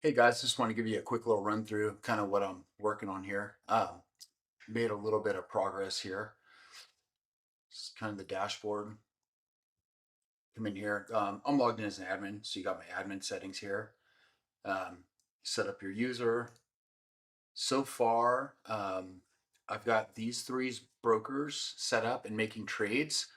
Hey guys, just want to give you a quick little run through kind of what I'm working on here. Made a little bit of progress here. It's kind of the dashboard. Come in here. I'm logged in as an admin, so you got my admin settings here. Set up your user. So far, I've got these three brokers set up and making trades.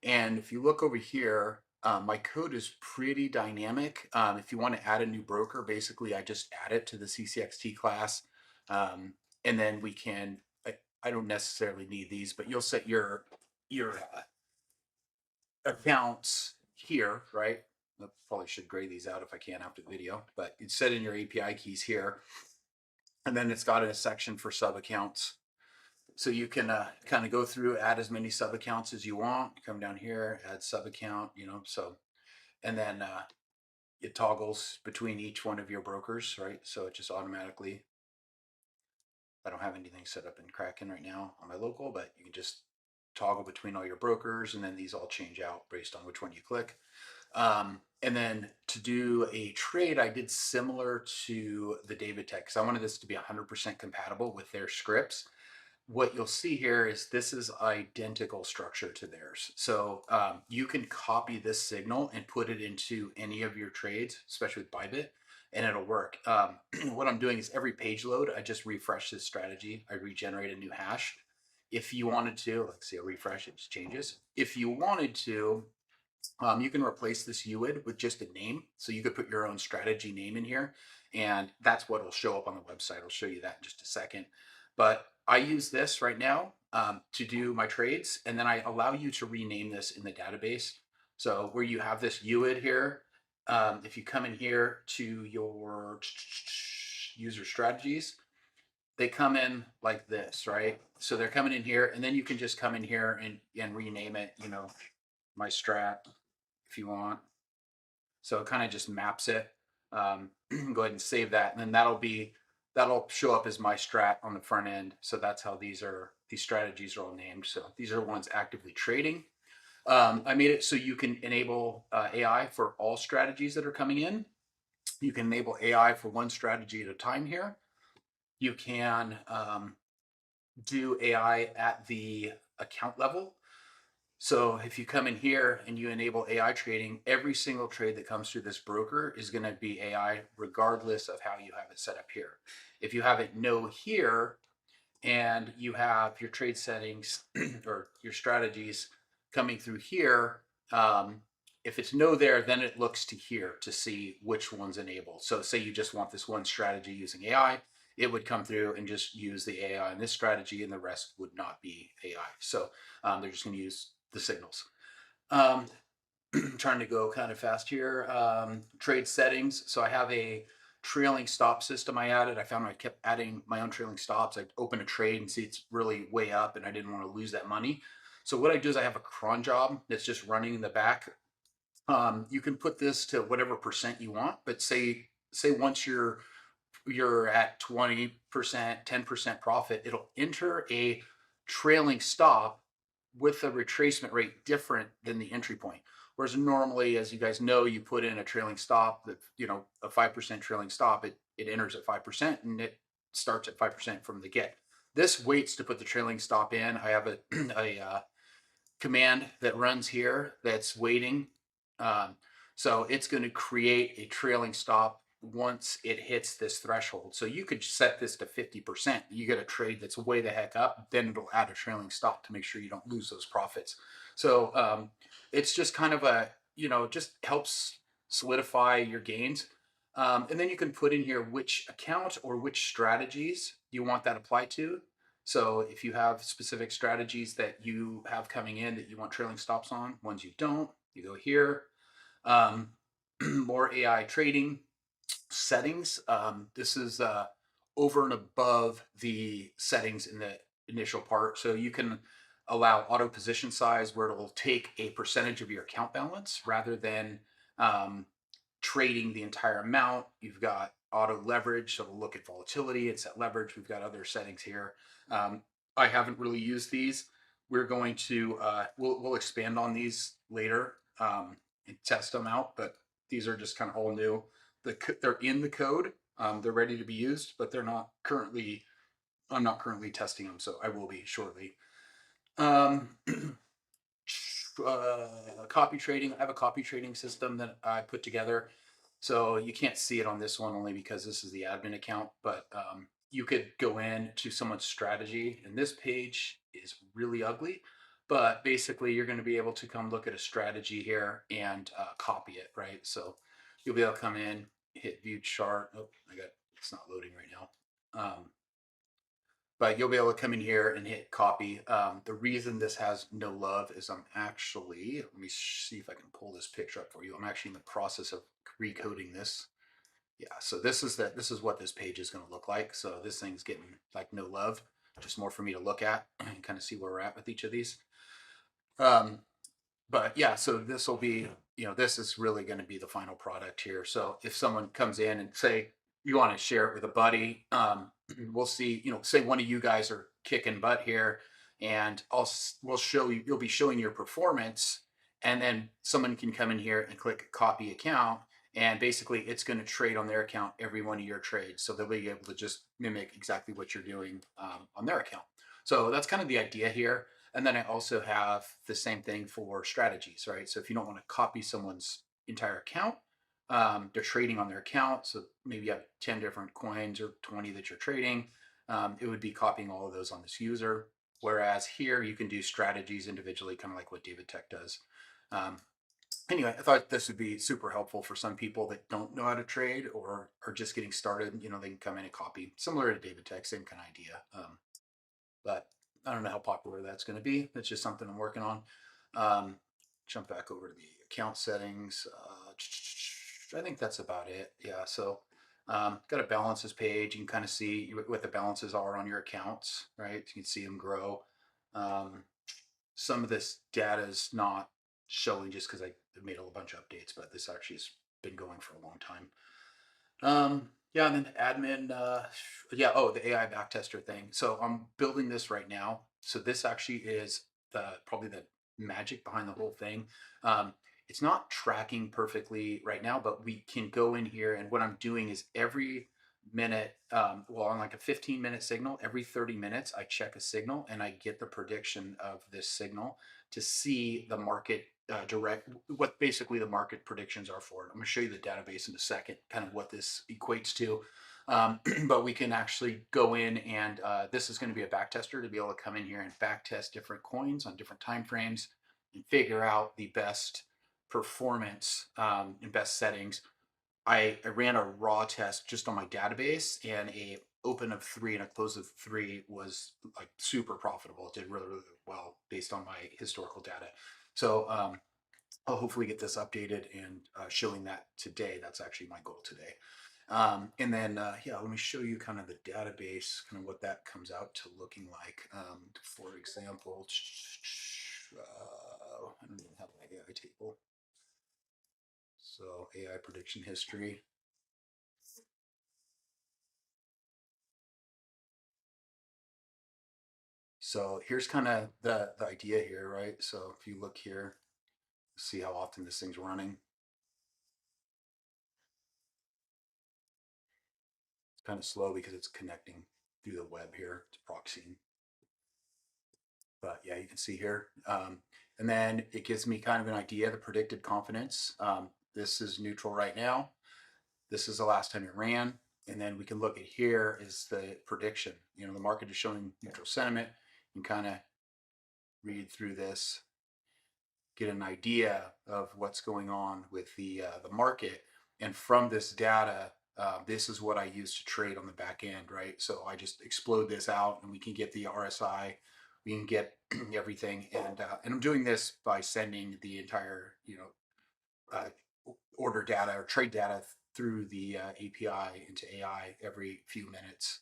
And if you look over here, my code is pretty dynamic. If you want to add a new broker, basically I just add it to the CCXT class. Um, and then we can, I don't necessarily need these, but you'll set your accounts here, right? I probably should gray these out if I can after the video, but you set in your API keys here. And then it's got a section for sub accounts. So you can kind of go through, add as many sub accounts as you want. Come down here, add sub account, so, and then it toggles between each one of your brokers, right? So it just automatically, I don't have anything set up in Kraken right now on my local, but you can just toggle between all your brokers, and then these all change out based on which one you click. And then to do a trade, I did similar to the David Tech because I wanted this to be 100% compatible with their scripts. What you'll see here is this is identical structure to theirs. So you can copy this signal and put it into any of your trades, especially with Bybit, and it'll work. What I'm doing is every page load, I just refresh this strategy. I regenerate a new hash. If you wanted to, let's see, a refresh, it just changes. If you wanted to, you can replace this UID with just a name. So you could put your own strategy name in here, and that's what will show up on the website. I'll show you that in just a second. But I use this right now to do my trades, and then I allow you to rename this in the database. So where you have this UID here, if you come in here to your user strategies, they come in like this, right? So they're coming in here, and then you can just come in here and rename it, my strat if you want. So it kind of just maps it. Go ahead and save that, and then that'll show up as my strat on the front end. So that's how these strategies are all named. So these are ones actively trading. I made it so you can enable AI for all strategies that are coming in. You can enable AI for one strategy at a time here. You can do AI at the account level. So if you come in here and you enable AI trading, every single trade that comes through this broker is going to be AI regardless of how you have it set up here. If you have it no here and you have your trade settings or your strategies coming through here, if it's no there, then it looks to here to see which one's enabled. So say you just want this one strategy using AI, it would come through and just use the AI in this strategy, and the rest would not be AI. So they're just going to use the signals. Um, Trying to go kind of fast here. Trade settings. So I have a trailing stop system I added. I found I kept adding my own trailing stops. I open a trade and see it's really way up, and I didn't want to lose that money. So what I do is I have a cron job that's just running in the back. You can put this to whatever percent you want, but say once you're at 20%, 10% profit, it'll enter a trailing stop with a retracement rate different than the entry point. Whereas normally, as you guys know, you put in a trailing stop that, a 5% trailing stop, it enters at 5% and it starts at 5% from the get. This waits to put the trailing stop in. I have a command that runs here that's waiting. Um, so it's going to create a trailing stop once it hits this threshold. So you could set this to 50%. You get a trade that's way the heck up, then it'll add a trailing stop to make sure you don't lose those profits. So it's just kind of just helps solidify your gains. And then you can put in here which account or which strategies you want that applied to. So if you have specific strategies that you have coming in that you want trailing stops on, ones you don't, you go here. Um, More AI trading settings. This is over and above the settings in the initial part. So you can allow auto position size where it'll take a percentage of your account balance rather than um, trading the entire amount. You've got auto leverage, so it'll look at volatility and set leverage. We've got other settings here. Um, I haven't really used these. We're going to we'll expand on these later and test them out, but these are just kind of all new. They're in the code. They're ready to be used, but they're not currently. I'm not currently testing them, so I will be shortly. Um, copy trading. I have a copy trading system that I put together. So you can't see it on this one only because this is the admin account, but you could go in to someone's strategy, and this page is really ugly. But basically, you're going to be able to come look at a strategy here and copy it, right? So you'll be able to come in, hit view chart. Oh, it's not loading right now. But you'll be able to come in here and hit copy. The reason this has no love is I'm actually, let me see if I can pull this picture up for you. I'm actually in the process of recoding this. Yeah, so this is what this page is going to look like. So this thing's getting like no love, just more for me to look at and kind of see where we're at with each of these. Um, but yeah, so this will be, this is really going to be the final product here. So if someone comes in and say you want to share it with a buddy, we'll see, say one of you guys are kicking butt here, and we'll show you, you'll be showing your performance, and then someone can come in here and click copy account, and basically it's going to trade on their account every one of your trades. So they'll be able to just mimic exactly what you're doing on their account. So that's kind of the idea here. And then I also have the same thing for strategies, right? So if you don't want to copy someone's entire account, they're trading on their account. So maybe you have 10 different coins or 20 that you're trading. It would be copying all of those on this user. Whereas here you can do strategies individually, kind of like what David Tech does. Anyway, I thought this would be super helpful for some people that don't know how to trade or are just getting started. They can come in and copy, similar to David Tech, same kind of idea. But I don't know how popular that's going to be. That's just something I'm working on. Jump back over to the account settings. I think that's about it. Yeah. So got a balances page. You can kind of see what the balances are on your accounts, right? You can see them grow. Um, some of this data is not showing just because I made a bunch of updates, but this actually has been going for a long time. Yeah, and then admin, yeah, oh, the AI backtester thing. So I'm building this right now. So this actually is probably the magic behind the whole thing. Um, it's not tracking perfectly right now, but we can go in here, and what I'm doing is every minute, well, on like a 15-minute signal, every 30 minutes, I check a signal and I get the prediction of this signal to see the market direct, what basically the market predictions are for it. I'm going to show you the database in a second, kind of what this equates to. But we can actually go in, and this is going to be a back tester to be able to come in here and back test different coins on different time frames and figure out the best performance and best settings. I ran a raw test just on my database, and a open of 3 and a close of 3 was like super profitable. It did really, really well based on my historical data. So I'll hopefully get this updated and showing that today. That's actually my goal today. And then, yeah, let me show you kind of the database, kind of what that comes out to looking like. For example, I don't even have an AI table. So AI prediction history. So here's kind of the idea here, right? So if you look here, see how often this thing's running. It's kind of slow because it's connecting through the web here. It's proxying. But yeah, you can see here. And then it gives me kind of an idea of the predicted confidence. This is neutral right now. This is the last time it ran. And then we can look at here is the prediction. The market is showing neutral sentiment. You can kind of read through this, get an idea of what's going on with the market. And from this data, this is what I use to trade on the back end, right? So I just explode this out, and we can get the RSI, we can get everything, and I'm doing this by sending the entire uh, order data or trade data through the API into AI every few minutes,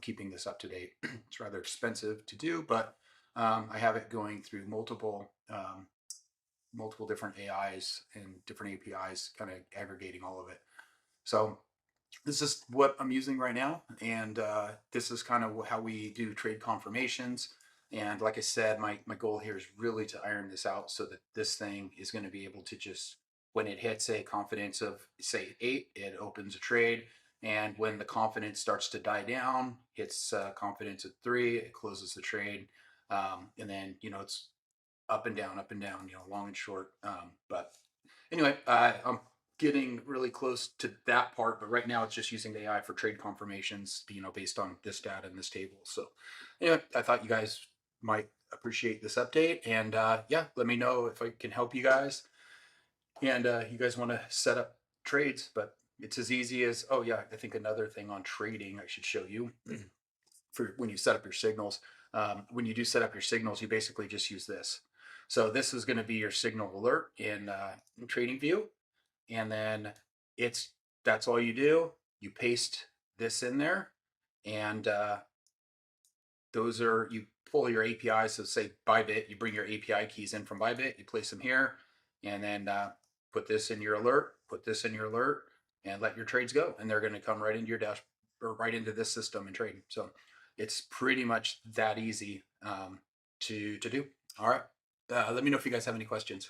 keeping this up to date. It's rather expensive to do, but I have it going through multiple different AIs and different APIs, kind of aggregating all of it. So this is what I'm using right now, and this is kind of how we do trade confirmations. And like I said, my goal here is really to iron this out so that this thing is going to be able to just, when it hits a confidence of say 8, it opens a trade, And when the confidence starts to die down, hits confidence at 3, it closes the trade. And then, it's up and down, long and short. But anyway, I'm getting really close to that part, but right now it's just using the AI for trade confirmations, based on this data in this table. So anyway, I thought you guys might appreciate this update, and yeah, let me know if I can help you guys. And you guys want to set up trades, but it's as easy as, oh yeah, I think another thing on trading I should show you for when you set up your signals. When you do set up your signals, you basically just use this. So this is going to be your signal alert in TradingView, and then that's all you do. You paste this in there, and those are, you pull your APIs. So say Bybit, you bring your API keys in from Bybit, you place them here, and then put this in your alert, and let your trades go, and they're going to come right into your dash or right into this system and trade. So it's pretty much that easy to do. All right. Let me know if you guys have any questions.